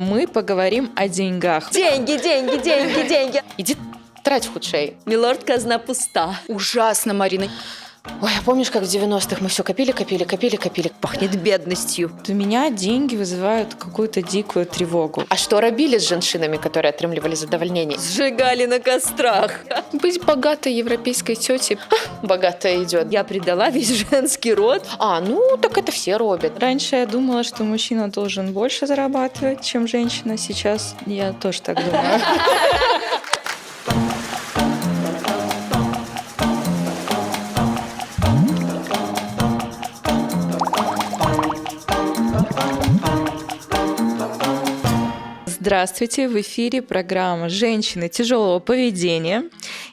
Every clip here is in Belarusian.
Мы поговорим о деньгах. Деньги. Иди трать худшей. Милорд, казна пуста. Ужасно, Марина. Ой, а помнишь, как в 90-х мы все копили? Пахнет бедностью. У меня деньги вызывают какую-то дикую тревогу. А что робили с женщинами, которые отрымливали задовольнение? Сжигали на кострах. Быть богатой европейской тетей. Богатая идет. Я предала весь женский род. Ну, так это все робят. Раньше я думала, что мужчина должен больше зарабатывать, чем женщина. Сейчас я тоже так думаю. Здравствуйте, в эфире программа «Женщины тяжелого поведения».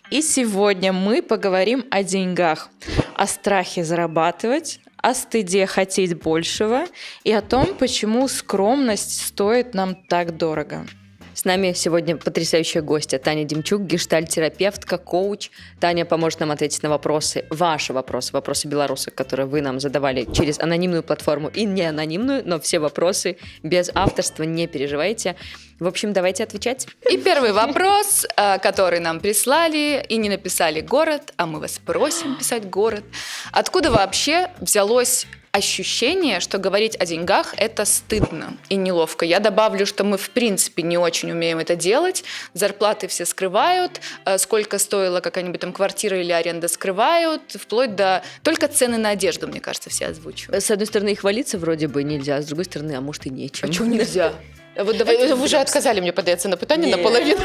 И сегодня мы поговорим о деньгах, о страхе зарабатывать, о стыде хотеть большего и о том, почему скромность стоит нам так дорого. С нами сегодня потрясающая гостья Таня Демчук, гештальт-терапевтка, коуч. Таня поможет нам ответить на вопросы, ваши вопросы белорусов, которые вы нам задавали через анонимную платформу и не анонимную, но все вопросы без авторства, не переживайте. В общем, давайте отвечать. И первый вопрос, который нам прислали и не написали город, а мы вас просим писать город. Откуда вообще взялось ощущение, что говорить о деньгах – это стыдно и неловко? Я добавлю, что мы в принципе не очень умеем это делать. Зарплаты все скрывают, сколько стоила какая-нибудь там квартира или аренда скрывают, вплоть до… Только цены на одежду, мне кажется, все озвучивают. С одной стороны, и хвалиться вроде бы нельзя, с другой стороны, а может и нечем. А чего нельзя? Вот давайте вы уже отказали мне падаецца на пытанне наполовину.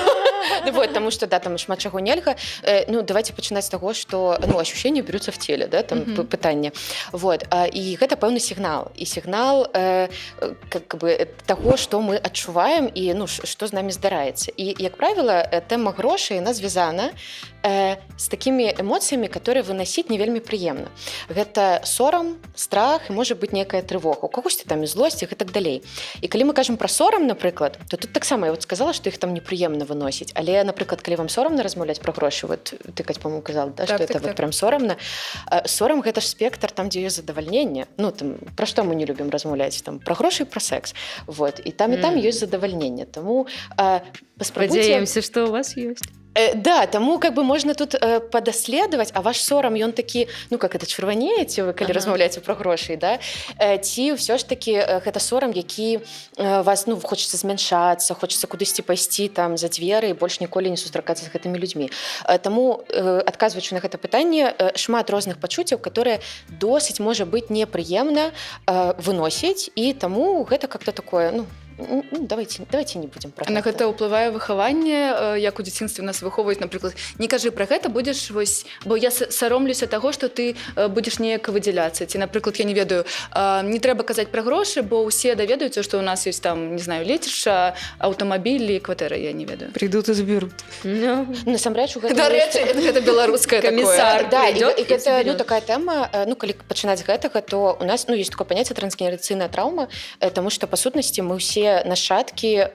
Вот, тому что да, там шмат чаго нельга. Ну, давайте пачынаць з таго, што ощущения берутся в теле, да, там пытанне. Вот, і гэта пэўны сігнал. І сігнал как бы таго, што мы адчуваем і што з намі здараецца. І, як правіла, тэма грошай яна звязана з такімі эмоцыямі, которые выносіць не вельмі прыемна. Гэта сорам, страх і можа быць некая трывога. У кагосьці там і злосць і так далей. І калі мы кажам пра сорам, напрыклад, то тут таксама я вот сказала, што іх там непрыемна выносіць. Але, напрыклад, калі вам сорамна размаўляць пра грошы, вот ты, Кать, по-моему, казала, да, што это вот прям сорамна. Сорам гэта ж спектр там, дзе ёсць задавальненне. Ну, там, пра што мы не любім размаўляць? Там, пра грошы і пра секс. Вот. І там ёсць задавальненне. Таму паспрабуйце… Спадзяемся, што у вас ёсць. Да, таму как бы можна тут падаследаваць, а ваш сорам ён такі, как это чырванееце вы, калі размаўляеце пра грошай, да? Ці ўсё ж такі гэта сорам, які вас, хочацца змяншацца, хочацца кудысьці пайсці там за дзверы і больш ніколі не сустракацца з гэтымі людзьмі. Таму, адказваючы на гэта пытанне, шмат розных пачуццяў, которые досыць можа быць непрыемна выносіць, і таму гэта как-то такое, давайте не будем про на гэта ўплывае выхаванне, як у дзяцінстве нас выхоўваюць, напрыклад, не кажы пра гэта, будзеш вось, бо я саромлюся таго, што ты будзеш неяк выдзяляцца. Ці, напрыклад, я не ведаю, не трэба казаць пра грошы, бо ўсе даведаюцца, што у нас ёсць там, не знаю, лецішча, аўтамабіль і кватэра, я не ведаю. Придут и заберут. Насамрэч, гэта беларускае камісар. Да, і гэта такая тэма, калі пачынаць гэтага, то у нас ёсць такое паняцце трансгенерацыйная траўма, таму што па сутнасці мы ўсе нашчадкі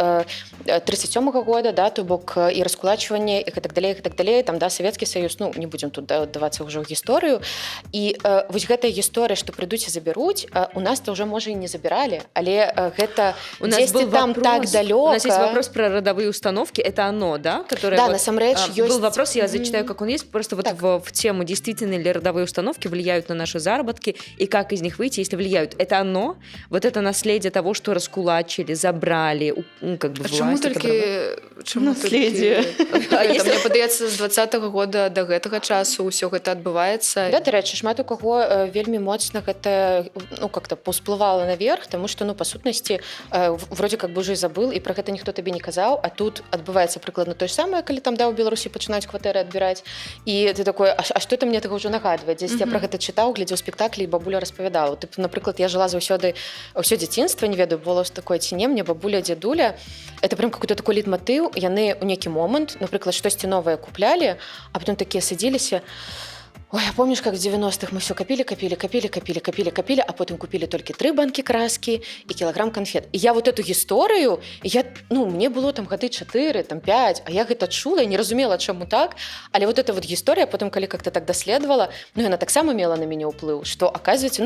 37-го года, да, то бок і раскулачванне і так далей, там, да, Савецкі Саюз, не будзем тут давацца ўжо ў гісторыю. І вось гэтая гісторыя, што прыйдуць і забяруць, у нас-то ўжо, можа, і не забіралі, але гэта дзесьці там так далёка. У нас есть вопрос про родовые установки, это оно, да? Которое да, насамрэч, ёсць... Был вопрос, я зачитаю, как он есть, просто вот так. в тему, действительно ли родовые установки влияют на наши заработки, и как из них выйти, если влияют. Это оно, вот это наследие того, что раскулачили, забрали, как бы власть. Чаму толькі наследие? Мне падаецца, з 20-го года до гэтага часу ўсё гэта адбываецца. Да, дарэчы, шмат у каго вельмі моцна гэта как-то паўсплывала наверх, таму што, па сутнасці, вроде как бы уже забыл, і пра гэта ніхто табе не казаў, а тут адбываецца прыкладна тое ж самае, калі там, да, у Беларусі пачынаюць кватэры адбіраць, і ты такой, а што это мне таго ўжо нагадвае? Дзесь я пра гэта чытаў, глядзеў спектаклі, і бабуля распавядала. Напрыклад, я жыла заўсёды ўсё дзяцінства, не ведаю, было такое ці не, мне бабуля, дзядуля, это прям какой-то такой лейтмотыў, яны ў нейкі момант, напрыклад, штосьці новае куплялі, а потом такія садзіліся, ой, а помнишь, как в 90-х мы все копили, а потом купили только 3 банки краски и килограмм конфет. И я вот эту гісторыю, мне было там гады 4, там 5, а я гэта чула і не разумела, чаму так, але вот эта вот гісторыя, потом, калі как-то так даследавала, яна таксама мела на мяне ўплыў, што, оказывается,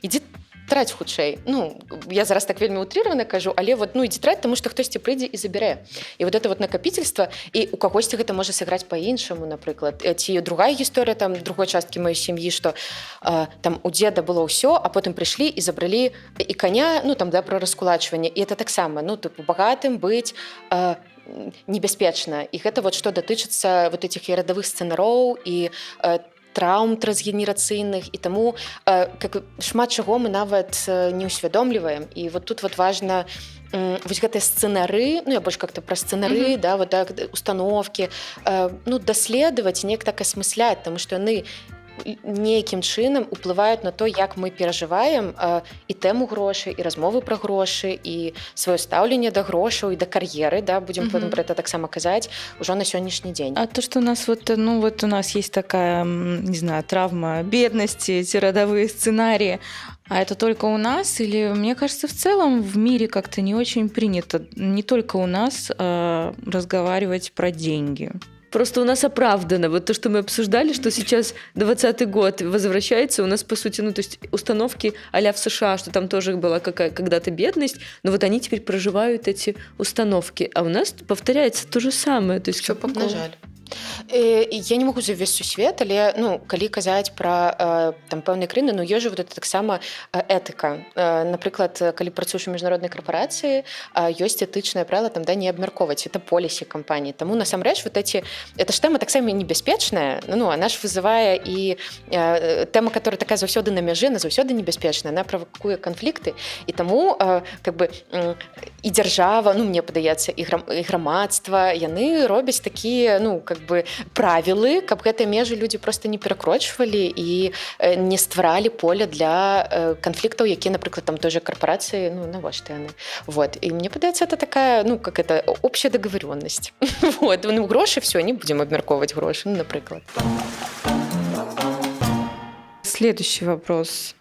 иди траць хутчэй. Ну, я зараз так вельмі утрыравана кажу, але вот, ну, ідзі траць, таму што хтосьці прыйдзе і забярэ. І вот это вот накапительство, і у кагосьці гэта можа сыграць па-іншаму, напрыклад. Ці другая гісторыя там другой часткі маёй сям'і, што там у дзеда было ўсё, а потым прыйшлі і забралі і коня, ну, там, да, пра раскулачванне. І это таксама, ну, тыпу, багатым быць небяспечна. І гэта вот што датычыцца вот этих і радавых сцэнароў і траўм трансгенерацыйных, і таму как шмат чаго мы нават не ўсвядомліваем. І вот тут вот важна вось гэтыя сцэнары, ну я больш как-то пра сцэнары, да, вот так, установкі, ну, даследаваць, неяк так асмысляць, таму што яны нейкім чынам уплываюць на то, як мы перажываем і тэму грошай, і размовы пра грошы, і сваё стаўленне да грошаў, і да кар'еры, да, будзем потым пра это таксама казаць ужо на сённяшні дзень. А то, что у нас вот, ну вот у нас есть такая, не знаю, травма бедности, эти родовые сценарии, а это только у нас? Или, мне кажется, в целом в мире как-то не очень принято, не только у нас, разговаривать про деньги? Просто у нас оправдано. Вот то, что мы обсуждали, что сейчас 20-й год возвращается, у нас, по сути, ну, то есть установки а-ля в США, что там тоже была когда-то бедность, но вот они теперь проживают эти установки. А у нас повторяется то же самое. То есть, На жаль. Я не могу за ўвесь сусвет, але, ну, калі казаць пра там пэўныя краіны, ну, ёсць жа вот это таксама этыка. Напрыклад, калі працуеш у міжнароднай карпорацыі, ёсць этычнае правіла там, да, не абмяркоўваць, это полісі кампаніі. Таму насамрэч вот эти, эта ж тэма таксама небяспечная, ну, она ж вызывае і тэма, которая такая заўсёды на мяжы, она заўсёды небяспечная, она правакуе канфлікты, і таму как бы і дзяржава, ну, мне падаецца, і грамадства, яны робяць такія, ну, как бы правілы, каб гэтыя межы людзі просто не перакрочвалі і не стваралі поля для канфліктаў, якія, напрыклад, там той же карпорацыі, ну, навошта яны. Вот. І мне падаецца, это такая, ну, как это, общая договоренность. Вот. Ну, грошы, все, не будем абмяркоўваць грошы, ну, напрыклад. Следующий вопрос.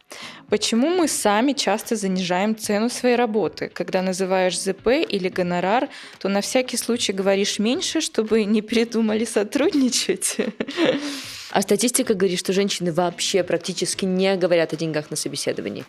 Почему мы сами часто занижаем цену своей работы? Когда называешь ЗП или гонорар, то на всякий случай говоришь меньше, чтобы не передумали сотрудничать? А статистика говорит, что женщины вообще практически не говорят о деньгах на собеседовании.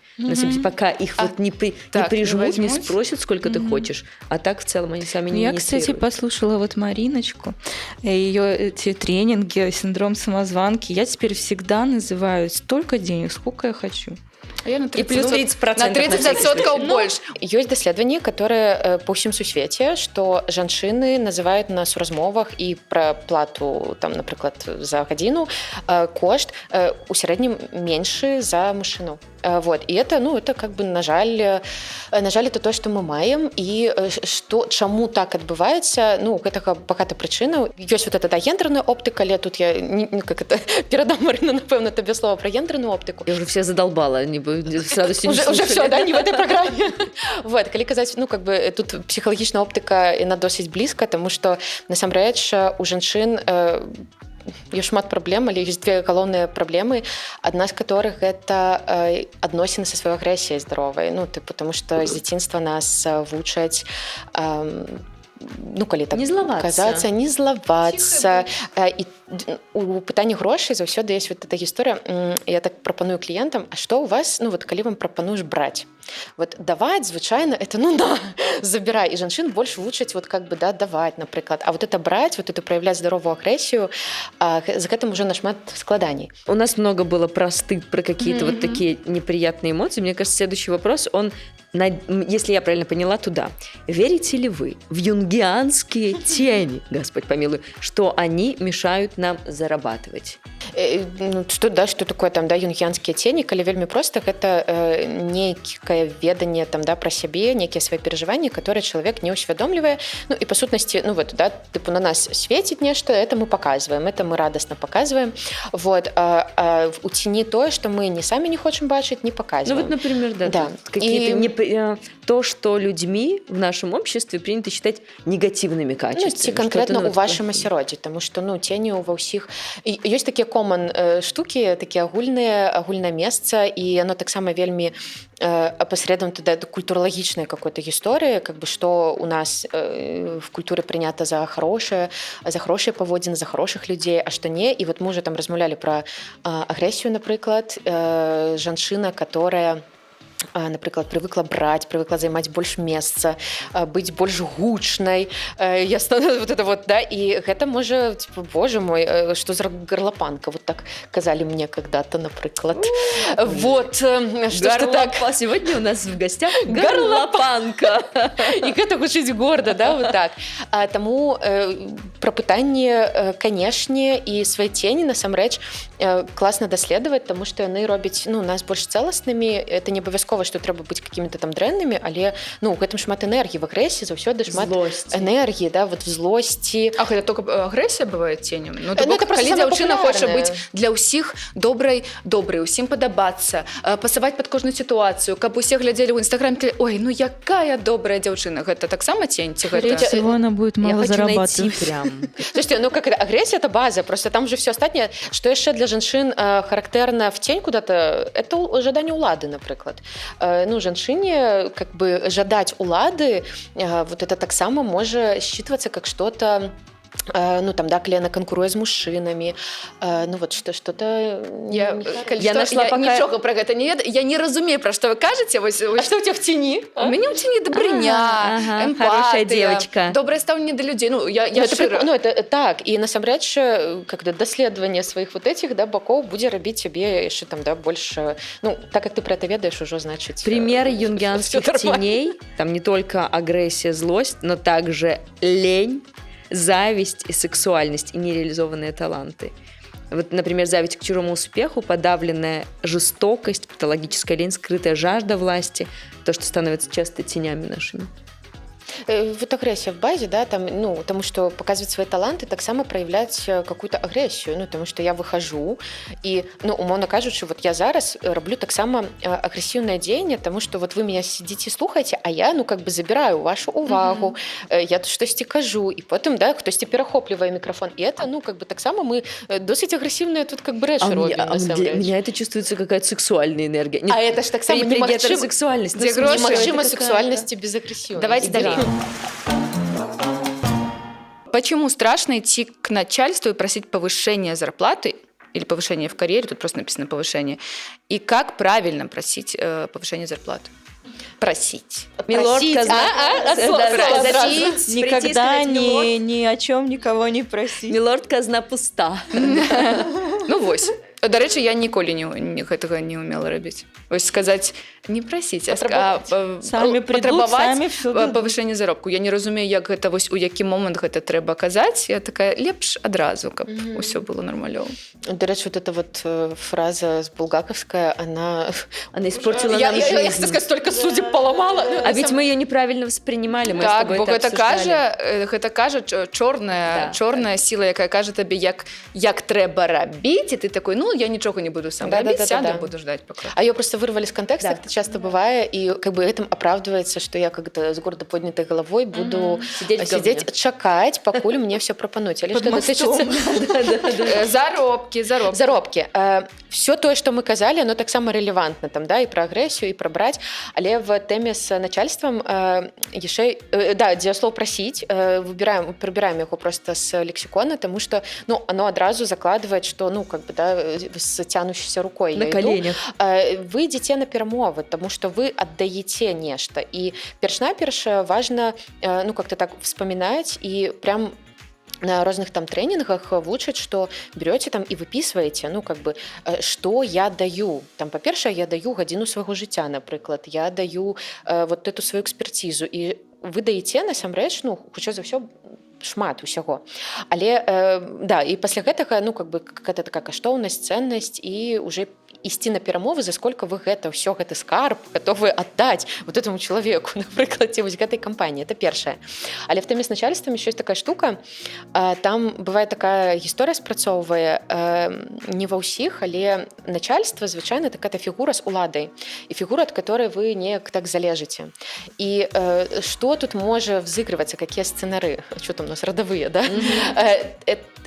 Пока их вот не прижмут, не спросят, сколько ты хочешь. А так в целом они сами не инициируют. Я, кстати, послушала вот Мариночку, ее эти тренинги, синдром самозванки. Я теперь всегда называю столько денег, сколько я хочу. Я на 30%, и плюс 30% на 30% больше. Ёсць даследаванні, которые па ўсім сусвеце, што жанчыны называюць на суразмовах і пра плату, там, напрыклад, за гадзіну кошт у сярэднім меншы за мужчыну. Вот. И это, ну, это как бы, на жаль, это то, что мы маем. И чаму так адбываецца, ну, гэтага багата прычынаў. Ёсць вот эта, да, гендерная оптыка, але тут я как это перадам, Марина, напэўна, табе слова про гендерную оптыку. Я уже все задолбала, с радостью не слушали. Уже все, да, не в этой программе. Вот, калі казаць, ну, как бы, тут псіхалагічная оптыка, яна досыць блізка, тому што, насамрэч, у жанчын ёсць шмат праблем, але ёсць две галоўныя праблемы, адна з которых гэта адносіны са сваёй агрэсіяй здаровай. Ну, тыпу, потому што з дзяцінства нас вучаць ну, калі так казацца, не злавацца. І у пытанні грошай заўсёды ёсць вот эта гісторыя. Я так прапаную кліентам, а што у вас, ну, вот калі вам прапануеш браць? Вот даваць, звычайна, это, ну, да, забірай. І жанчын больш вучаць, вот как бы, да, даваць, напрыклад. А вот это браць, вот это проявлять здоровую агрессию, за гэтым уже нашмат складаней. У нас много было про стыд, про какие-то вот такие неприятные эмоции. Мне кажется, следующий вопрос, он, если я правильно поняла, туда. Верите ли вы в юнгианские тени, Господь помилуй, что они мешают нам зарабатывать? Ну, что такое там, да, юнгіянскія цені, калі вельмі проста, гэта нейкае веданне там, да, пра сябе, нейкія свае перажыванні, которые чалавек не ўсвядомлівае. Ну, і па сутнасці, ну, вот, да, тыпу, на нас свеціць нешта, это мы показываем, это мы радостно показываем. Вот, у цені тое, што мы не самі не хочам бачыць, не показываем. Ну, вот, например, да. Какие-то то, что людьми в нашем обществе принято считать негативными качествами. Ну, ці конкретно у вашым асяроддзі, тому што, ну, цені ва ўсіх... Ёсць такія common штукі, такія агульнае месца, і оно таксама вельмі опосредовано туда культуралагічнай какой-то гісторыі, как бы, што у нас в культуры прынята за хорошие паводзіны, за хороших людзей, а што не. І вот мы уже там размаўлялі пра агрэсію, напрыклад, жанчына, которая напрыклад, прывыкла браць, прывыкла займаць больш месца, быць больш гучнай, я стану вот это вот, да, і гэта можа, типа, боже мой, што за горлопанка, вот так казалі мне когда-то, напрыклад. Вот, что так. Сегодня у нас в гостях горлопанка. І гэта гучыць горда, да, вот так. Таму пра пытанне, канешне, і свае цені насамрэч класна даследаваць, таму што яны робяць, ну, нас больш цэласнымі. Это не абавязкова, што трэба быць какімі-то там дрэннымі, але, ну, у гэтым шмат энергіі, в агрэсіі заўсёды шмат энергіі, да, вот в злосці. А гэта только агрэсія бывае ценем? Ну, это бок, просто калі дзяўчына самае хоча папулярнае. быць для ўсіх добрай, усім падабацца, пасаваць пад кожную сітуацыю, каб усе глядзелі ў Інстаграме, ой, ну якая добрая дзяўчына, гэта таксама цень ці Скорее гэта? всего, она будет мало зарабатывать. Прям. Слушайте, ну как это, агрессия это база, просто там же все остальное, что еще для женщин характерно в тень куда-то, это ожидание улады, например. Ну, женщине как бы жадать улады, вот это так само может считываться как что-то, ну там, да, калі яна канкуруе з мужчынамі, ну вот что-то... Я нашла пока... нічога пра гэта не ведаю, я не разумею, пра што вы кажаце. А што ў тебя в цені? У мяне ў цені дабрыня, хорошая девочка. добрае стаўленне да людзей. Ну, я это шчыра. Ну, это так, і насамрэч, когда даследаванне сваіх вот этих, да, бакоў будзе рабіць цябе яшчэ там, да, больше, ну, так как ты про это ведаешь, уже значит... Пример юнгианских теней, там не только агрессия, злость, но также лень, зависть и сексуальность, и нереализованные таланты. Вот, например, зависть к чужому успеху, подавленная жестокость, патологическая лень, скрытая жажда власти, то, что становится часто тенями нашими. Вот агрессия в базе, да, там, ну, потому что показывать свои таланты, так само проявлять какую-то агрессию, ну, потому что я выхожу, и, ну, умовно кажучи, вот я зараз роблю так само агрессивное дзеянне, потому что вот вы меня сидите, слухаете, а я, ну, как бы забираю вашу увагу, я тут штосьці кажу, и потом, да, хтосьці перахоплівае микрофон, и это, ну, как бы так само мы досить агрессивные тут как бы рэчы робім, для меня это чувствуется какая-то сексуальная энергия. А это ж так само немагчыма сексуальность. сексуальности без агрессивности. Давайте далее. Почему страшно идти к начальству и просить повышения зарплаты или повышения в карьере, тут просто написано повышение, и как правильно просить повышение зарплаты? Просить. Милордка, Никогда ни о чем никого не просить. Милорд казна пуста. Ну, вось. До речі, я ніколі гэтага не умела рабіць. Вось сказаць, не прасіць, самі придут, самі все павышэнне заробку. Я не разумею, як гэта вось у які момант гэта трэба казаць. Я такая, лепш адразу, каб усё было нормалёва. До речі, вот эта вот фраза булгаковская, она испортила нам жизнь. Я столько судеб поломала. А ведь мы ее неправильно воспринимали, мы так, с тобой бо это обсуждали. гэта кажа чорная сіла, якая кажа табе, як трэба рабіць, і ты такой, ну, я нічога не буду сам рабіць, сяду, буду ждать пока. А ее просто вырвали с контекста, это часто бывает, и как бы этим оправдывается, что я как-то с гордо поднятой головой буду сидеть, чакать, покуль мне все пропануть. Але что датычыцца заробки. Все то, что мы казали, оно так само релевантно, там, да, и про агрессию, и про брать, але в теме с начальством яшчэ, да, дзеяслоў просить, прибираем его просто с лексикона, потому что, ну, оно одразу закладывает, что, ну, как бы, да, с тянущейся рукой. На коленях. Вы ідзеце на перамовы, тому что вы аддаеце нешта. І перш-наперш важно, ну, как-то так вспоминать и прям на разных там тренингах вучаць, что берете там и выписываете, ну, как бы, что я даю. Там, па-першае, я даю гадзіну свайго жыцця, напрыклад, я даю вот эту свою экспертизу. І вы даеце, насамрэч, ну, хутчэй за ўсё, шмат усяго. Але, да, і пасля гэтага, ну, как бы, какая-то такая каштоўнасць, ценнасць, і уже ісці на перамовы, за сколько вы ўсё гэты скарб готовы аддаць вот этому человеку, напрыклад, ці вось гэтай кампаніі. Это першае. Але в тэме з начальством еще есть такая штука, там бывае такая гісторыя спрацоўвае, не ва ўсіх, але начальство звычайна такая фігура з уладай, і фігура, ад которой вы неяк так залежыце. І што тут можа взыгрывацца, какія сцэнары? Что там у нас родовые, да?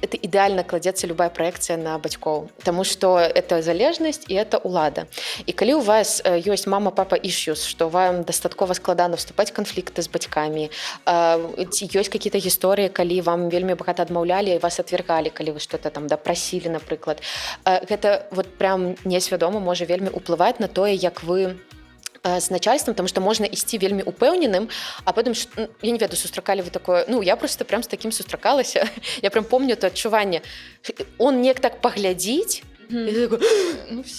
Это идеально кладецца любая проекция на бацькоў, потому что это залежнасць і это улада. І калі у вас ёсць мама, папа issues, што вам дастаткова складана вступаць в канфлікты з бацькамі, ёсць какие-то гісторыі, калі вам вельмі багата адмаўлялі і вас отвергалі, калі вы что-то там прасілі, напрыклад, гэта вот прям несвядома можа вельмі ўплываць на тое, як вы з начальствам, тому што можна ісці вельмі упэўненым, а потым я не ведаю, сустракалі вы такое, я просто прям з такім сустракалася, я прям помню то адчуванне, он неяк так паглядзіць,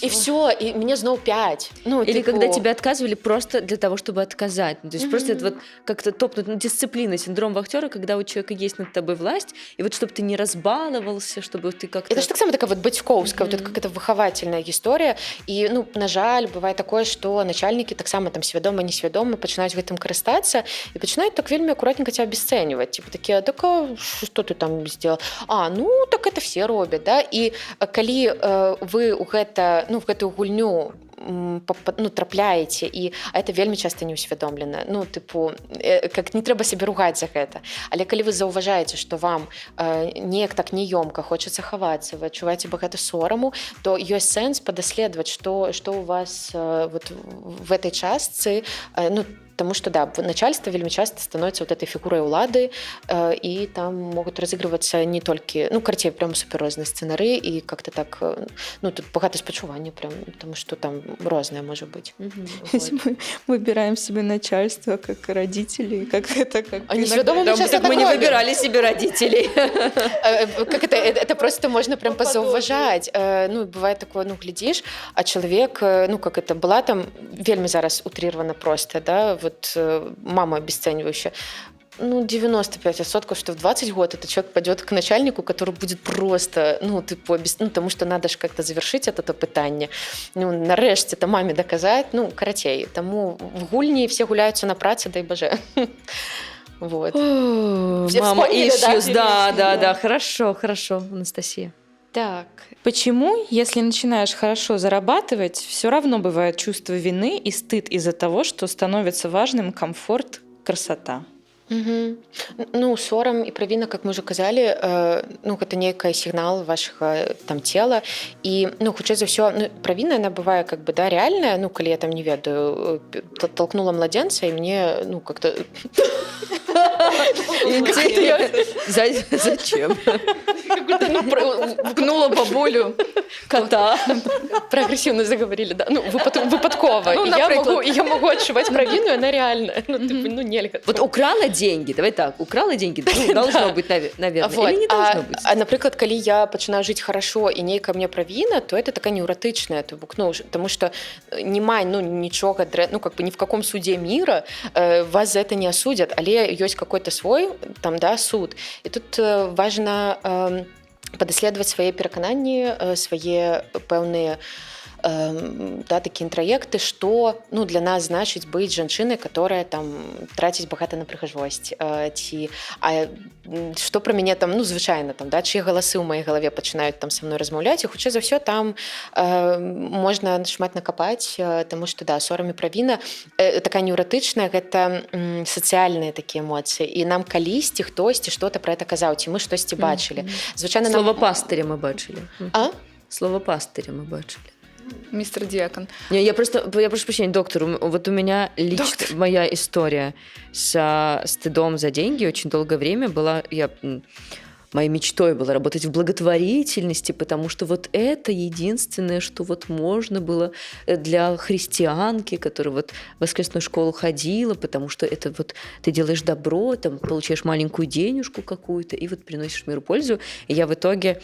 и все, и мне снова 5. Или когда тебя отказывали просто для того, чтобы отказать. То есть просто это вот как-то топнуть, дисциплина, синдром вахтера, когда у человека есть над тобой власть, и вот чтобы ты не разбаловался, чтобы ты как-то... Это ж так само такая вот бацькоўская, вот это какая-то выхавательная гісторыя. І, на жаль, бывае такое, што начальнікі таксама там свядома, несвядома пачынаюць гэтым карыстацца і пачынаюць так вельмі акуратненько тебя абесцэньваць. Типа такія, так што ты там сделал? Так это все робят, да? І калі вы в гэтую гульню трапляеце, а это вельмі часта неусвядомлена. Как не трэба сябе ругаць за гэта. Але калі вы заўважаеце, што вам неяк так неёмка, хочацца хавацца, вы адчуваеце багата сораму, то ёсць сэнс падаследаваць, што у вас вот в этой частцы, потому что, да, начальство вельмі часто становится вот этой фигурой улады, и там могут разыгрываться не только, карцей прям суперрозныя сцэнары, и как-то так, тут багата спачування прям, потому что там розное может быть. Если мы выбираем себе начальство как родители, как это... А несведомо мы часто мы не выбирали себе родителей. Как это просто можно прям позауважать. Бывает такое, глядишь, а человек, как это была там, вельмі зараз утрировано просто, да, вот мама обесценивающая. 95%, что в 20 год этот человек пойдет к начальнику, который будет просто, потому что надо же как-то завершить это пытание. Нарешті это маме доказать, карацей. Тому в гульні все гуляются на праце, дай боже. Вот. Мама issues, да, хорошо, Анастасия. Так, почему, если начинаешь хорошо зарабатывать, все равно бывает чувство вины и стыд из-за того, что становится важным комфорт, красота? Сорам і правіна, как мы уже казалі, гэта нейкі сігнал вашага там цела, і хутчэй за ўсё, правіна она бывае как бы, да, реальная, калі я там не ведаю, толкнула младенца, і мне как-то Зачем? Вгнула бабулю кота. Про агрессивно заговорили, да. Выпадково. Я могу отшивать правину, и она реальная. Нельга. Вот украла деньги, давай так, украла деньги, должно быть, наверное, или не должно быть? А, например, коли я начинаю жить хорошо, и нейка мне правина, то это такая неуратычная, потому что немає, ничего, как бы ни в каком суде мира вас за это не осудят, але есть какой-то свой, там, да, суд. И тут важно падаследаваць свае перакананні, свае пэўныя такія інтраекты, што для нас значыць быць жанчынай, которая там траціць багата на прыгажосць, ці што пра мяне там, звычайна там, да, чые галасы ў маёй галаве пачынаюць там са мной размаўляць, і хутчэй за ўсё там можна шмат накапаць, таму што, да, сорам і правіна такая неўратычная, гэта сацыяльныя такія эмоцыі, і нам калісьці хтосьці што-то пра гэта казаў, ці мы штосьці бачылі. Звычайна Слова пастыря мы бачылі. Слова пастыря мы бачылі. Мистер Диакон. Я прошу прощения, доктор, вот у меня лично моя история с стыдом за деньги очень долгое время была, моей мечтой было работать в благотворительности, потому что вот это единственное, что вот можно было для христианки, которая вот в воскресную школу ходила, потому что это вот ты делаешь добро, там получаешь маленькую денежку какую-то и вот приносишь миру пользу. И я в итоге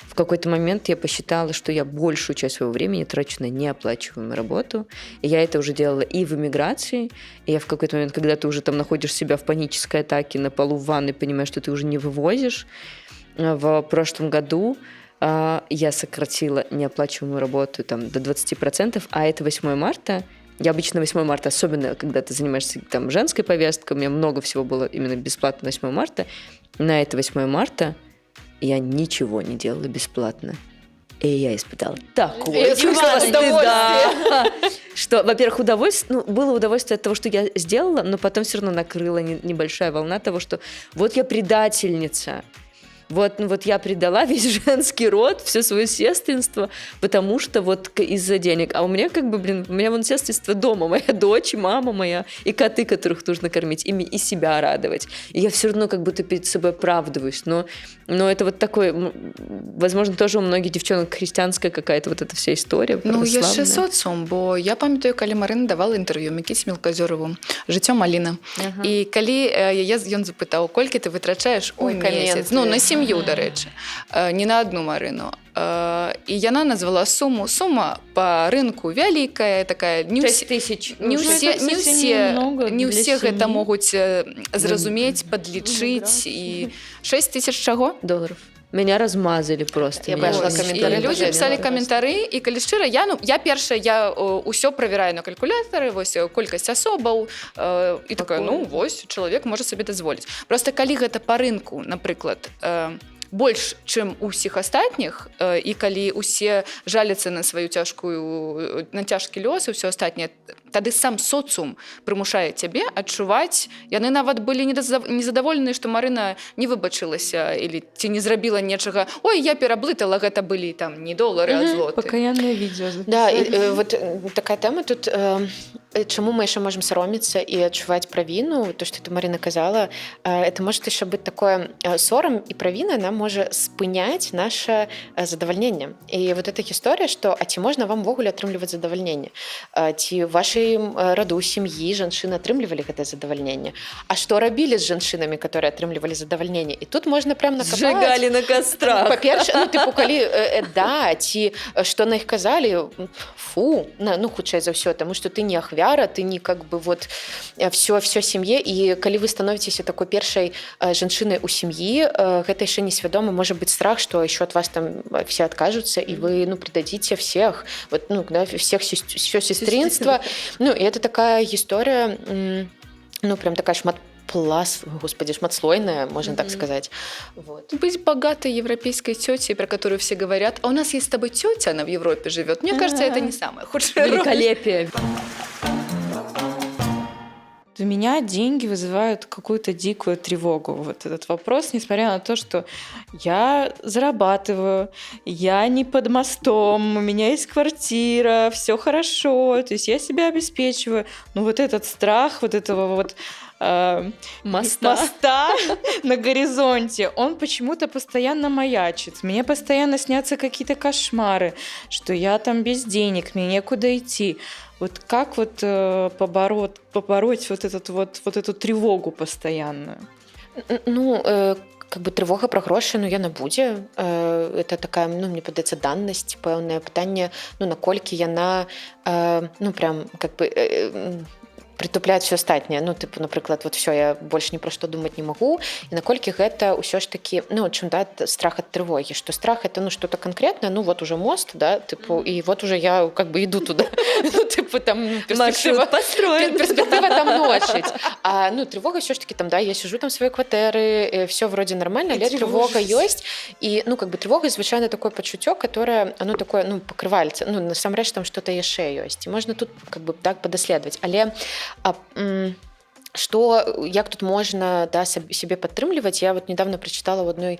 в какой-то момент я посчитала, что я большую часть своего времени трачу на неоплачиваемую работу. И я это уже делала и в эмиграции. И я в какой-то момент, когда ты уже там находишь себя в панической атаке на полу в ванной, понимаешь, что ты уже не вывозишь. В прошлом году я сократила неоплачиваемую работу там, до 20%, а это 8 марта. Я обычно 8 марта, особенно когда ты занимаешься там женской повесткой, у меня много всего было именно бесплатно 8 марта. На это 8 марта я ничего не делала бесплатно. И я испытала такое чувство стыда. Что, во-первых, было удовольствие от того, что я сделала, но потом все равно накрыла небольшая волна того, что вот я предательница. вот, ну, вот я предала весь женский род, все свое сестринство, потому что вот из-за денег. А у меня как бы, блин, у меня вон сестринство дома, моя дочь, мама моя, и коты, которых нужно кормить, и себя радовать. И я все равно как будто перед собой оправдываюсь. Но это вот такой, возможно, тоже у многих девчонок христианская какая-то вот эта вся история. Ну, яшчэ православная. соцум, бо я памятаю, калі Марына давала інтэрв'ю Мікіце Мелказёраву «Жыццё Маліна». І калі ён запытаў, колькі ты вытрачаеш у месяц, ну, на сям'ю, дарэчы, не на одну Марыну. І яна назвала суму. Сума по рынку вялікая, такая. 6 тысяч. Не ўсе гэта семьи. могуць зразумець, падлічыць. І 6 тысяч чаго? Долларов. Меня размазали просто. Я Меня бачила вот- комментарии. І людзі пісалі каментары, і калі шчыра, я першая, я ўсё правяраю на калькулятары, вось колькасць асобаў, і такая, ну, вось, чалавек можа сабе дазволіць. Просто калі гэта па рынку, напрыклад, больш, чым у ўсіх астатніх, і калі усе жаляцца на сваю на цяжкі лёс і ўсё астатняе, тады сам соцум прымушае цябе адчуваць. Яны нават былі незадаволеныя, што Марына не выбачылася или ці не зрабіла нечага. Ой, я пераблытала, гэта былі там не долары, а злоты. Покаянное видео. Да, і, вот такая тэма тут. Чаму мы яшчэ можам саромецца і адчуваць правіну, то, што ты, Марына, казала, это может яшчэ быць такое сорам і правіна нам можа спыняць наше задавальненне. І вот эта гісторыя, што а ці можна вам увогуле атрымліваць задавальненне? Ці вашай раду, сям'і жанчыны атрымлівалі гэтае задавальненне? А што рабілі з жанчынамі, которые атрымлівалі задавальненне? І тут можна прям накапаць. Сжигали на кострах. Па-перше, ну, типу, калі, да, ці што на іх казалі, фу, ну, хутчэй за ўсё, таму што ты не ахвяра, ты не как бы вот все сям'е, і калі вы становіцеся такой першай жанчынай у сям'і, гэта яшчэ несвядома, можа быць страх, што еще от вас там все откажутся, и вы, ну, предадите всех, вот, ну, да, все сестринство. Ну, и это такая история, ну, прям такая шматслойная, можно так сказать. Вот. Быть богатой европейской тетей, про которую все говорят, а у нас есть с тобой тетя, она в Европе живет. Мне кажется, это не самое худшее. Великолепие. У меня деньги вызывают какую-то дикую тревогу. Вот этот вопрос, несмотря на то, что я зарабатываю, я не под мостом, у меня есть квартира, все хорошо, то есть я себя обеспечиваю. Но вот этот страх, вот этого вот моста на горизонте, он почему-то постоянно маячит. Мне постоянно снятся какие-то кошмары, что я там без денег, мне некуда идти. Вот как вот побороть вот эту тревогу постоянную? Ну, как бы трывога пра грошы, ну, яна будзе. Это такая, ну, мне падаецца, даннасць, пэўнае пытанне, ну, наколькі яна, ну, прям, как бы, притупляць все астатняе. Ну, типу, напрыклад, вот все, я больше ні пра што думаць не магу. І наколькі гэта ўсё ж таки, ну, чым, да, страх ад трывогі, што страх это, ну, что-то конкретное, ну, вот уже мост, да, типу, и вот уже я как бы иду туда. Ну, типу, там перспектива там ночить. А, ну, трывога все ж таки там, да, я сижу там в своей кватэры, все вроде нормально, але трывога ёсць. І, ну, как бы трывога звычайна такое пачуццё, которое, оно такое, ну, пакрывальца, ну, насамрэч там что-то яшчэ ёсць. І можна тут как бы так падаследаваць. Але что, як тут можна, да, себе падтрымліваць? Я вот недавно прочитала у одной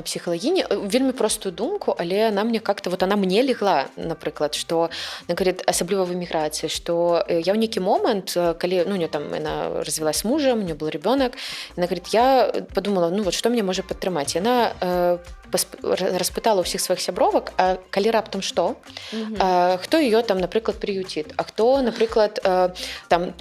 психологини вельмі простую думку, але она мне как-то, вот она мне легла, напрыклад, что она говорит, асабліва в эміграцыі, что я ў нейкі момант, калі, ну, у нее там, она развелась с мужем, у нее был ребенок, она говорит, я подумала, ну, вот что мне можа падтрымаць? И она распытала ўсіх сваіх сябровак, а калі раптам што? Хто ее там, напрыклад, приюціць? А хто, напрыклад, там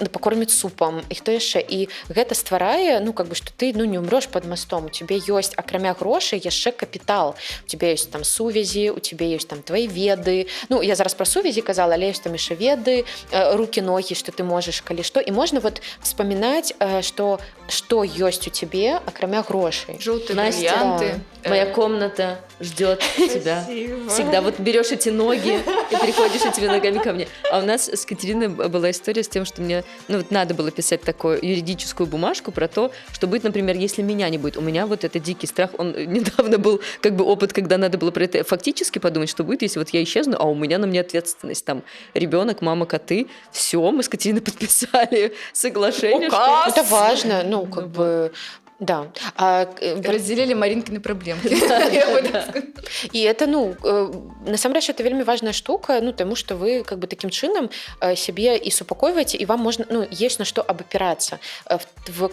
покорміць супам? І хто яшчэ? І гэта стварае, ну, как бы, что ты, ну, не умрёшь под мостом, у тебе ёсць, акрамя грошай, яшчэ капітал. У тебя ёсць там сувязі, у тебе ёсць там твои веды. Ну, я зараз про сувязі казала, але ёсць там яшчэ веды, руки, ноги, что ты можешь, калі што. І можна вот вспоминать, что ёсць у тебе, акрамя грошай. Желтые бриллианты. Моя комната ждет тебя. Всегда вот берешь эти ноги и приходишь этими ногами ко мне. А у нас с Катериной была история с тем, что мне, ну, вот надо было писать такую юридическую бумажку про то, что будет, например, если меня не будет. У меня вот это дикий страх. Он недавно был как бы опыт, когда надо было про это фактически подумать, что будет, если вот я исчезну, а у меня на мне ответственность. Там ребенок, мама, коты. Все, мы с Катериной подписали соглашение. Это важно. Ну, как бы... Да. Разделили Маринкины проблемки. Я бы так сказала. І это, насамрэч, это вельмі важная штука, таму што вы как бы такім чынам сябе і супакойваеце, і вам можна, есть на што абапірацца.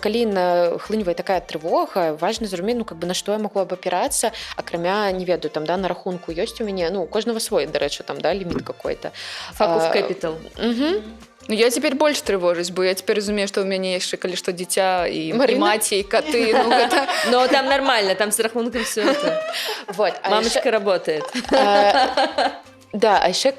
Калі нахлыньвае такая трывога, важна зразумець, как бы на што я магу абапірацца, акрамя, не ведаю, там, да, на рахунку ёсць у мяне, у кожнага свой, дарэчы, там, да, ліміт какой-то. Focus capital. Ну, я теперь больше тревожусь, бо я теперь разумею, что у меня есть калі што дзіця і маці, і каты. Но там нормально, там с рахунком все это. Вот. Мамочка работает. Да, а яшчэ,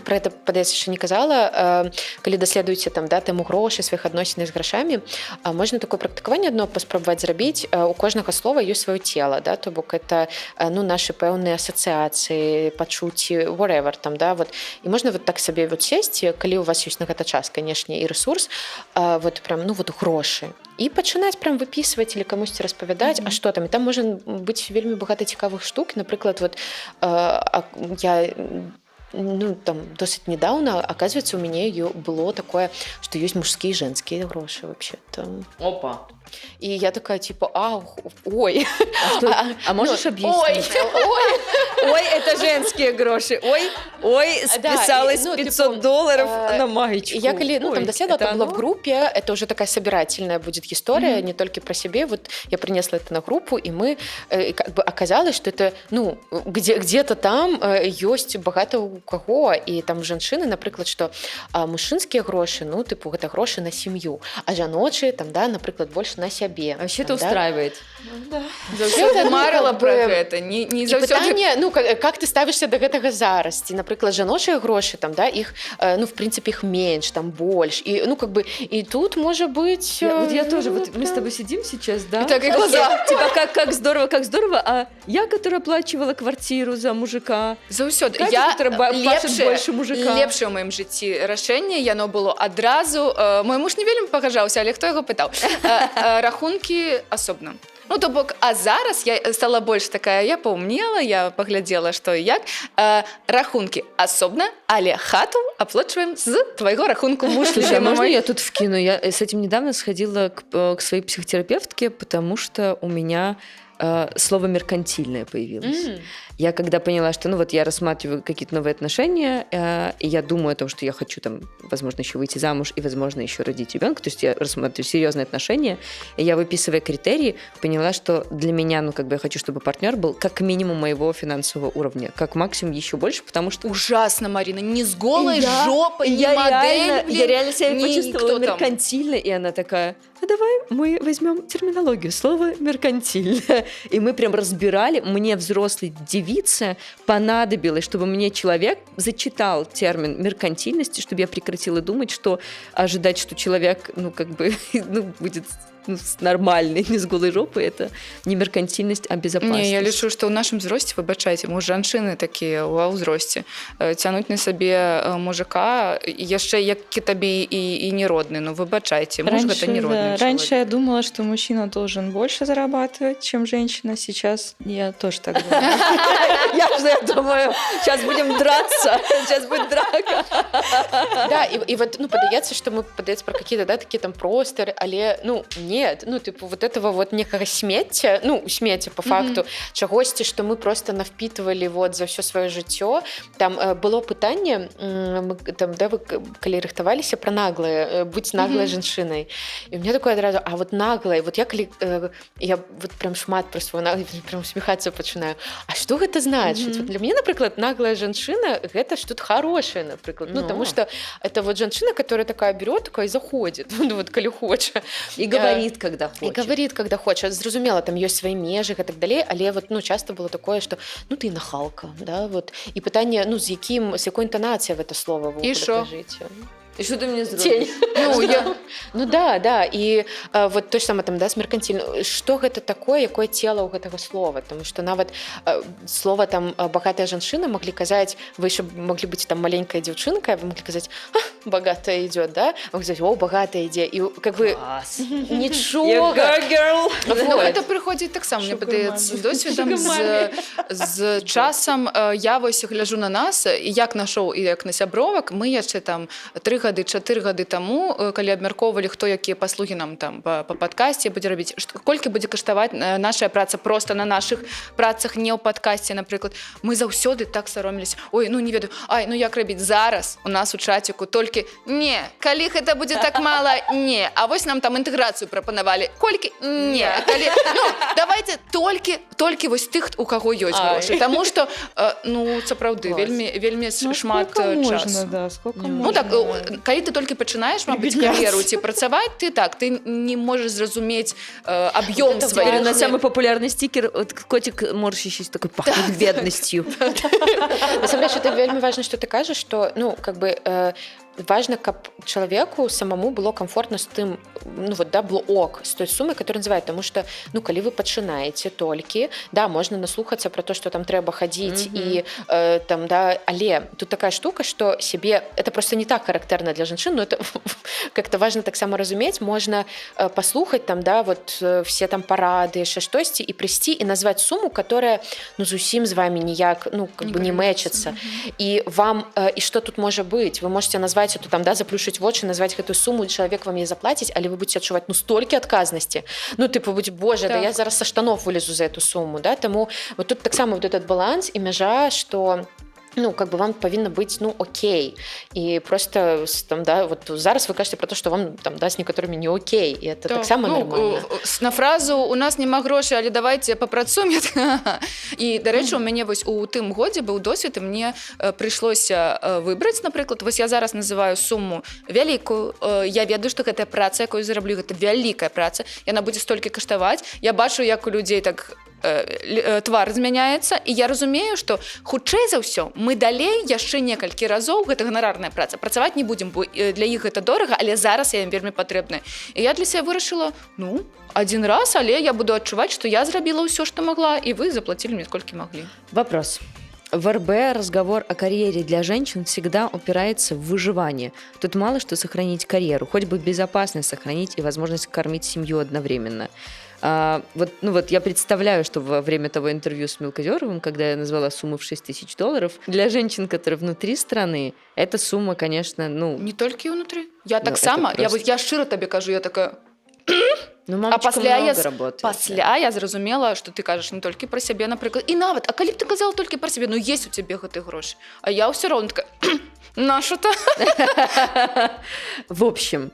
пра гэта, падаецца, яшчэ не казала, калі даследуеце там, да, тэму грошай, сваіх адносінаў з грашамі, можна такое практыкаванне адно паспрабаваць зрабіць. У кожнага слова ёсць сваё цела, да, то бок это нашы пэўныя асацыяцыі, пачуцці, whatever там, да, вот. І можна вот так сабе вот сесці, калі у вас ёсць на гэта час, канешне, і рэсурс, вот прям, грошы. І пачынаць прям выпісваць или камусьці распавядаць, а што там. І там можа быць вельмі багата цікавых штук. Напрыклад, вот я там досыць недавно, оказывается, у мяне было такое, что есть мужские и женские гроши вообще-то. Опа. И я такая, типа, ой. А можешь объяснить? Ой, это женские гроши. Ой, списалось $500 на маечку. Я коли, там доследовала, это было в группе, это уже такая собирательная будет история, не только про себя. Вот я принесла это на группу, и мы, как бы оказалось, что это, где-то там есть багато у кого, и там женщины, например, что мужчинские гроши, типу, это гроши на семью, а жаночие, там, да, например, больше на сябе. А вообще это устраивает. Да. Заўсёды марыла про гэта. Не заўсёды... как ты ставішся до гэтага зараз? Ці, напрыклад, жаночыя грошы, там, да, іх, в принципе, их меньше, там, больше. И, как бы, и тут, может быть... Я тоже, вот мы с тобой сидим сейчас, да? И так и глаза. Типа, как здорово, а я, которая оплачивала квартиру за мужика. Заўсёды. Я, которая плачет больше мужика. Лепшае ў маім жыцці рашэнне, яно было адразу. Мой муж не вельмі пагаджаўся, але хто яго пытаў? Рахункі асобна. То бок, а зараз я стала больш такая, я паўмнела, я паглядзела, што і як. Рахункі асобна, але хату аплачваем з твайго рахунку, муж. Слушай, а можно я тут вкину? Я с этим недавно сходила к своей психотерапевтке, потому что у меня слово «меркантильное» появилось. Я когда поняла, что, я рассматриваю какие-то новые отношения, и я думаю о том, что я хочу, там, возможно, еще выйти замуж и, возможно, еще родить ребенка, то есть я рассматриваю серьезные отношения, и я, выписывая критерии, поняла, что для меня, я хочу, чтобы партнер был как минимум моего финансового уровня, как максимум еще больше, потому что... Ужасно, Марина, не с голой жопой, не модель, я реально себя почувствовала меркантильно, и она такая... А давай мы возьмем терминологию, слово «меркантильное». И мы прям разбирали, мне взрослой девице понадобилось, чтобы мне человек зачитал термин меркантильности, чтобы я прекратила думать, что ожидать, что человек, будет нормальный, не с голой жопой, это не меркантильность, а безопасность. Не, я лічу, што ў нашым узросце, выбачайце, жанчыны такія ў ўзросце, цянуць на сабе мужика, яшчэ як табе і не родны, выбачайце, муж гэта не родны. Раньше я думала, что мужчина должен больше зарабатывать, чем женщина. Сейчас я тоже так думаю. Я думаю, сейчас будем драться, сейчас будет драка. Да, и вот, падаецца, што мы падаецца про какие-то, да, такие там просторы, але, нет, типа вот этого вот некого смецця, смецця по факту, чагосьці, што мы просто навпитывали вот за все свое жыццё. Там было пытанне, там, да, вы калі рыхтаваліся про наглое, быть наглой жанчынай. И у меня такое адразу, а вот наглая, вот я вот прям шмат про свою наглость, прям усміхацца пачынаю. А что гэта значыць? Вот для меня, напрыклад, наглая жанчына гэта что-то хорошее, напрыклад. Потому что это вот жанчына, которая такая берет, такая и заходит, вот калі хоча. И говорит, когда хочет. И говорит, когда хочет. Зразумела, там ёсць свае межы и так далее, але вот, часто было такое, что, ты нахалка, да, вот. И пытанне, с якой интонацией в это слово вы кажыце. И что ты мне зробишь? Да. И вот то же самое там, да, с меркантильным. Что гэта такое, якое тело у гэтага слова? Потому что нават слово там «богатая жанчына» могли казаць, вы еще могли быть там маленькая девчонка, вы могли казаць «богатая идет», да? Вы могли сказать «о, богатая идея». И как бы ничего. Girl. Ну, гэта прыходзіць таксама, мне падаецца, з досведам, з часам. Я вось гляжу на нас, і як на шоу, і як на сябровак. Мы яшчэ там 3 гады, 4 гады таму, калі абмяркоўвалі, хто якія паслугі нам там па падкасці будзе рабіць, колькі будзе каштаваць наша праца проста на нашых працах, не ў падкасці, напрыклад, мы заўсёды так саромеліся. Ой, ну не ведаю, ну як рабіць зараз у нас у чаціку, толькі не, калі гэта будзе так мала, не, а вось нам там інтэграцыю прапанавалі, колькі не, калі, ну, давайте толькі вось тых, у каго ёсць грошы, таму што, ну, сапраўды, вельмі шмат часу. Ну так, калі ты толькі пачынаеш, мабыць, кар'еру ці працаваць, ты не можаш зразумець аб'ём свой. На самый популярный стикер, вот котик морщащийся, такой пахнет бедностью. На самом деле, это вельмі важно, что ты кажешь, что, ну, как бы, важно, каб чалавеку самому было комфортно з тым, ну вот, да, было ок з той сумай, которую называют, потому что, ну, калі вы пачынаеце толькі, да, можна наслухацца про то, что там трэба хадзіць і там, да, але тут такая штука, что себе, это просто не так характерно для жанчын, но это как-то важно таксама разумець, можна паслухаць там, да, вот все там парады, яшчэ штосьці і прыйсці і назваць суму, которая, ну, зусім з вами ніяк, ну, как бы не мэчыцца. І вам, і што тут можа быць? Вы можете назваць эту там, да, заплюшыць вочы, назваць гэтую суму, чалавек вам яе заплаціць, але вы будете адчуваць, ну, столькі адказнасці. Ну, типу, будь, боже, так. Да я зараз са штанов вылезу за эту суму, да, таму вот тут таксама вот этот баланс і мяжа, што ну, как бы вам павінна быць, ну, окей. І просто, там, да, вот зараз вы кажете про то, что вам там, да, с некоторыми не окей, і это таксама нормально. На фразу «у нас няма грошай, але давайте папрацуем». І, дарэчы, у мяне вось у тым годзе быў досвед, і мне прыйшлося выбраць, напрыклад, вось я зараз называю суму вялікую, я ведаю, што гэтая праца, якую зараблю, гэта вялікая праца, яна будзе столькі каштаваць, я бачу, як у людзей так твар змяняецца, і я разумею, што хутчэй за ўсё мы далей яшчэ некалькі разоў, гэта ганарарная праца, працаваць не будзем, бо для іх гэта дорага, але зараз я ім вельмі патрэбная. І я для сябе вырашыла, ну, один раз, але я буду адчуваць, што я зрабіла ўсё, што магла, і вы заплатили мне сколькі маглі. Вопрос. В РБ разговор о карьере для женщин всегда упирается в выживание. Тут мало что сохранить карьеру, хоть бы безопасность сохранить и возможность кормить семью одновременно. Вот я представляю, что во время того интервью с Мелкозеровым, когда я назвала сумму в $6000, для женщин, которые внутри страны, эта сумма, конечно, ну... Не только внутри. Я так сама, я шчыра табе кажу, я такая... Ну, мамочка много работает. Пасля я зразумела, што ты кажаш не толькі пра сябе, напрыклад. І нават, а калі б ты казала толькі пра сябе, ну есть у цябе гэты грошы. А я ўсё роўна такая, наша-то. В общем,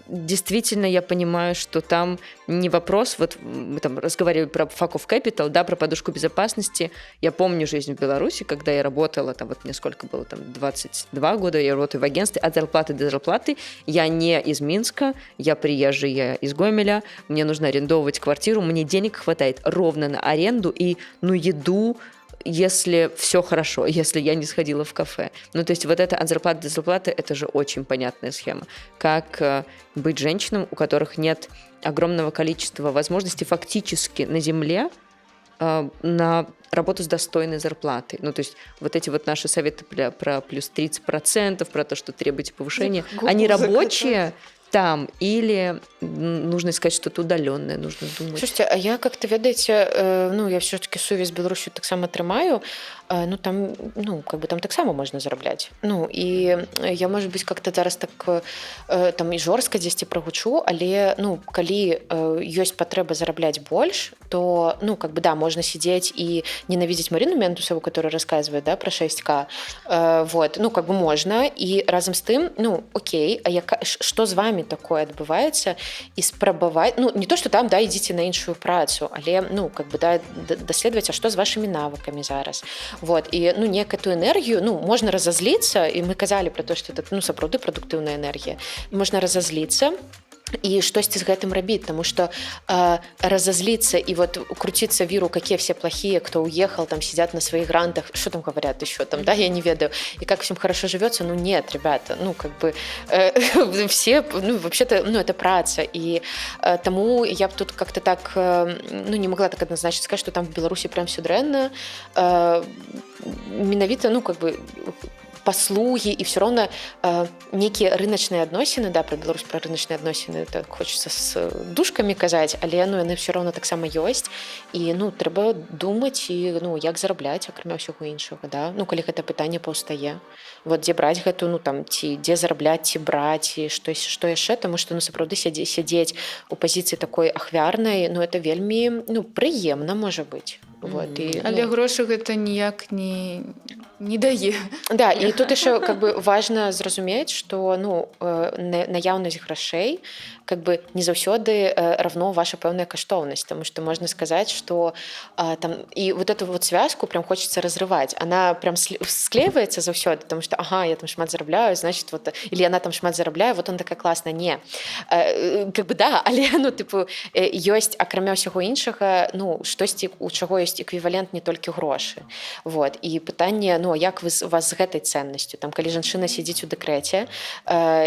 действительно, я понимаю, что там не вопрос, вот мы там разговаривали про Fuck of Capital, да, про подушку безопасности. Я помню жизнь в Беларуси, когда я работала, там вот мне сколько было, там 22 года, я работаю в агентстве, от зарплаты до зарплаты. Я не из Минска, я приезжая, я из Гомеля, мне нужно арендовывать квартиру, мне денег хватает ровно на аренду и, ну, еду, если все хорошо, если я не сходила в кафе. Ну, то есть вот это от зарплаты до зарплаты, это же очень понятная схема. Как быть женщинам, у которых нет огромного количества возможностей фактически на земле на работу с достойной зарплатой. Ну, то есть вот эти вот наши советы про плюс 30%, про то, что требуете повышения, они рабочие там, или нужно искать что-то удаленное, нужно думать. Слушайте, а я как-то, ведаеце, ну, я все-таки сувязь з Беларусью таксама трымаю, ну, там, ну, как бы там таксама можна зарабляць. Ну, і я, может быть, как-то зараз так там і жорстка дзесьці прагучу, але, ну, калі ёсць патрэба зарабляць больш, то, ну, как бы, да, можно сидеть и ненавидеть Марину Ментусову, которая рассказывает, да, про 6К, вот, ну, как бы можно, и разом з тым, ну, окей, а што з вами такое адбываецца, і спрабаваць, ну, не то, что там, да, ідзіце на іншую працу, але, ну, как бы, да, даследаваць, а што з вашымі навыкамі зараз. Вот, і, ну, некую энергію, ну, можна разозліцца, і мы казалі про то, што это, ну, сапраўды прадуктыўная энергія. Можна разозліцца, і штосьці з гэтым рабіць, потому что разозлиться и вот крутиться виру, какие все плохие, кто уехал, там сидят на своих грантах, что там говорят еще там, да, я не ведаю, и как всем хорошо живется, ну нет, ребята, ну как бы все, ну вообще-то, ну это праца, и тому я бы тут как-то так, ну не могла так однозначно сказать, что там в Беларуси прям все дрэнна, менавіта, ну как бы паслугі і все роўна нейкія рыначныя адносіны, да, пра Беларусь, пра рыначныя адносіны так хочацца з дужкамі казаць, але яны все роўна таксама ёсць і трэба думаць і як зарабляць акрамя ўсяго іншага, да? Калі гэта пытанне паўстае, вот дзе браць гэту ці дзе зарабляць, ці браць і што яшчэ, таму што сапраўды сядзець у пазіцыі такой ахвярнай, это вельмі прыемна можа быць. Вот, і, але грошы гэта ніяк не дае. Да, і тут яшчэ важна зразумець, што наяўнасць грашэй не заўсёды равно ваша пэўная каштоўнасць, таму што можна сказаць, што і вот эту вот связку прям хочется разрываць. Она прям склеивается заўсёды, потому что я там шмат зарабляю, значит, вот, или она там шмат зарабляе, вот она такая классная. Не. Да, але ёсць акрамя ўсяго іншага, штосьці, у чаго ёсць эквівалент не толькі грошы. Вот. І пытанне, як у вас з гэтай ценнасцю? Там, калі жанчына сядзіць у дэкрэце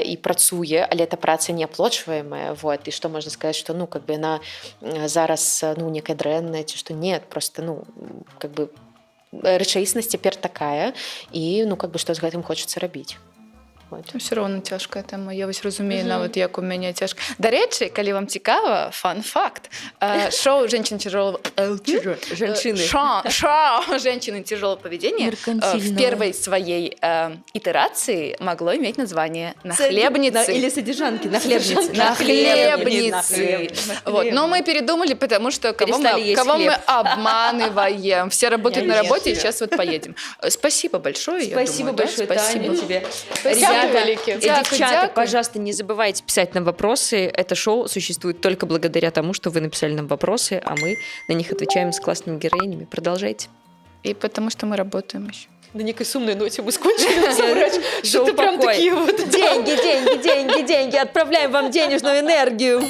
і працуе, але эта праца не аплачваемая, вот, і што можна сказаць, што яна зараз некая дрэнная, ці што нет, просто рэчаіснасць цяпер такая, і што з гэтым хочацца рабіць. Все роўна цяжкая тэма. Я вось разумею нават, як у мяне цяжка. Дарэчы, калі вам цікава, фан-факт. Шоу «Женщины тяжелого поведения» в первой своей итерации могло иметь название «Нахлебницы». Или содержанки, нахлебницы. Нахлебницы. Но мы передумали, потому что кого мы обманываем. Все работают на работе, и сейчас вот поедем. Спасибо большое. Спасибо большое, Таня, тебе. Девчата, пожалуйста, не забывайте писать нам вопросы. Это шоу существует только благодаря тому, что вы написали нам вопросы, а мы на них отвечаем с классными героинями. Продолжайте. И потому что мы работаем еще. На некой сумной ноте мы скончили. Что-то прям такие вот. Деньги, отправляем вам денежную энергию.